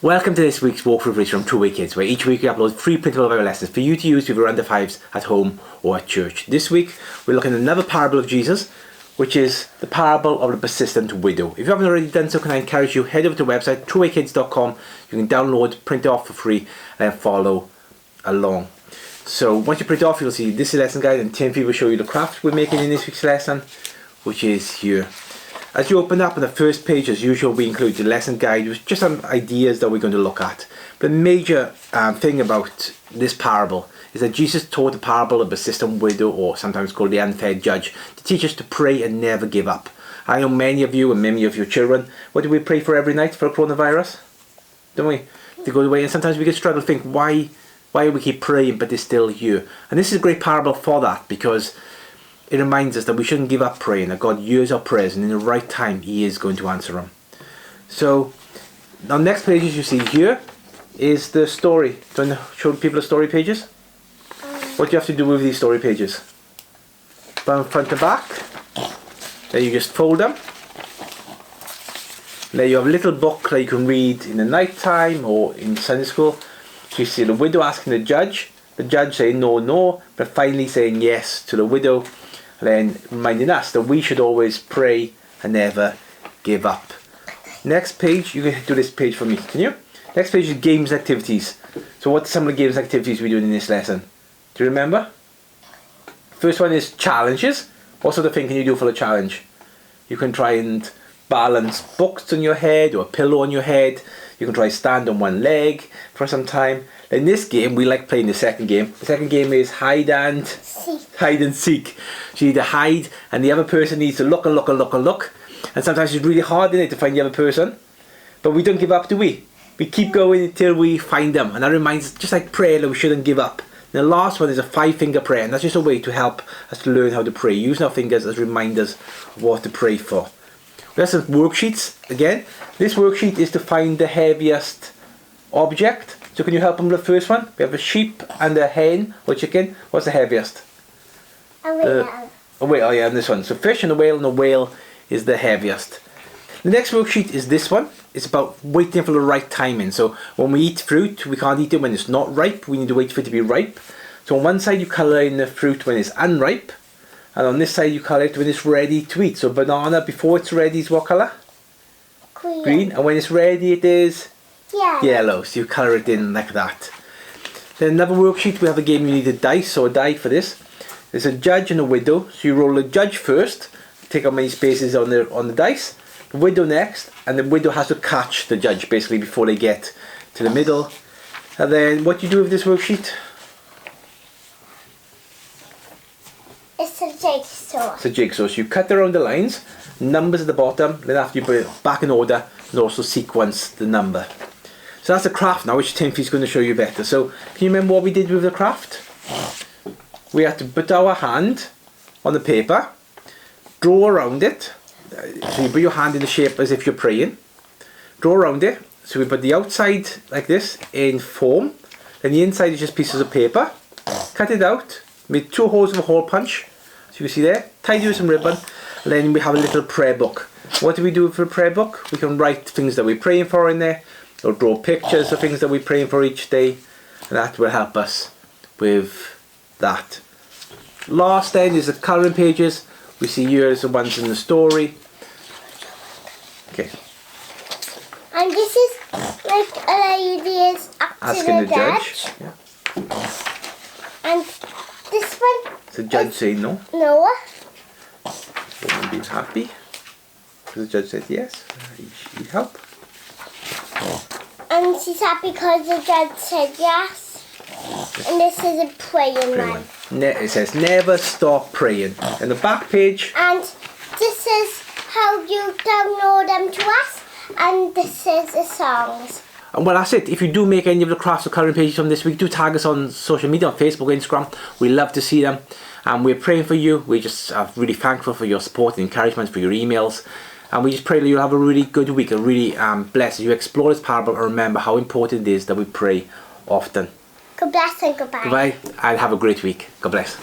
Welcome to this week's walkthrough video from 2 Kids, where each week we upload free printable Bible lessons for you to use with your under 5s at home or at church. This week we're looking at another parable of Jesus, which is the parable of the persistent widow. If you haven't already done so, can I encourage you, head over to the website 2wakids.com. You can download, print it off for free, and then follow along. So once you print it off, you'll see this is the lesson guide, and Timothy will show you the craft we're making in this week's lesson, which is here. As you open up on the first page, as usual, we include the lesson guide with just some ideas that we're going to look at. The major thing about this parable is that Jesus taught the parable of the persistent widow, or sometimes called the unfair judge, to teach us to pray and never give up. I know many of you and many of your children, what do we pray for every night for coronavirus? Don't we? To go away, and sometimes we can struggle to think why we keep praying but it's still here. And this is a great parable for that, because it reminds us that we shouldn't give up praying, that God hears our prayers, and in the right time He is going to answer them. So, on the next pages you see here is the story. Do you want to show people the story pages? What do you have to do with these story pages? From front to back. Then you just fold them. Then you have a little book that you can read in the night time or in Sunday school. So you see the widow asking the judge saying no, no, but finally saying yes to the widow. Then reminding us that we should always pray and never give up. Next page, you can do this page for me, can you? Next page is games and activities. So what are some of the games and activities we're doing in this lesson? Do you remember? First one is challenges. What sort of thing can you do for the challenge? You can try and balance books on your head or a pillow on your head. You can try stand on one leg for some time. In this game, we like playing the second game. The second game is hide and seek. So you need to hide, and the other person needs to look and look and look and look. And sometimes it's really hard, isn't it, to find the other person. But we don't give up, do we? We keep going until we find them. And that reminds us, just like prayer, that we shouldn't give up. And the last one is a 5-finger prayer, and that's just a way to help us to learn how to pray, using our fingers as reminders of what to pray for. We have some worksheets again. This worksheet is to find the heaviest object. So can you help them with the first one? We have a sheep and a hen or chicken. What's the heaviest? A whale. A whale, oh yeah, and this one. So fish and the whale is the heaviest. The next worksheet is this one. It's about waiting for the right timing. So when we eat fruit, we can't eat it when it's not ripe. We need to wait for it to be ripe. So on one side you colour in the fruit when it's unripe. And on this side you colour it when it's ready to eat. So banana, before it's ready, is what colour? Green. And when it's ready it is? Yellow. So you colour it in like that. Then another worksheet, we have a game you need a dice or a die for this. There's a judge and a widow. So you roll the judge first, take out many spaces on the dice. The widow next, and the widow has to catch the judge basically before they get to the middle. And then what do you do with this worksheet? It's a jigsaw. It's a jigsaw. So you cut around the lines, numbers at the bottom, then after you put it back in order, and also sequence the number. So that's the craft now, which Timothy's going to show you better. So can you remember what we did with the craft? We had to put our hand on the paper, draw around it. So you put your hand in the shape as if you're praying. Draw around it. So we put the outside like this in form. Then the inside is just pieces of paper. Cut it out. Made 2 holes with a hole punch. So you can see there. Tied it with some ribbon. And then we have a little prayer book. What do we do for a prayer book? We can write things that we're praying for in there. Or draw pictures of things that we're praying for each day. And that will help us with that. Last then is the colouring pages. We see here is the ones in the story. Okay. And this is like a lady is asking the judge. Yeah. And this one. It's the judge saying no. No. Woman being happy. Because the judge said yes. He help. And she's happy because the judge said yes. And this is a praying one. It says never stop praying. And the back page. And this is how you download them to us. And this is the songs. And well, that's it. If you do make any of the crafts or colouring pages from this week, do tag us on social media, on Facebook, Instagram. We love to see them. And we're praying for you. We just are really thankful for your support and encouragement, for your emails. And we just pray that you'll have a really good week, a really blessed. You explore this parable and remember how important it is that we pray often. God bless and goodbye. Goodbye, and have a great week. God bless.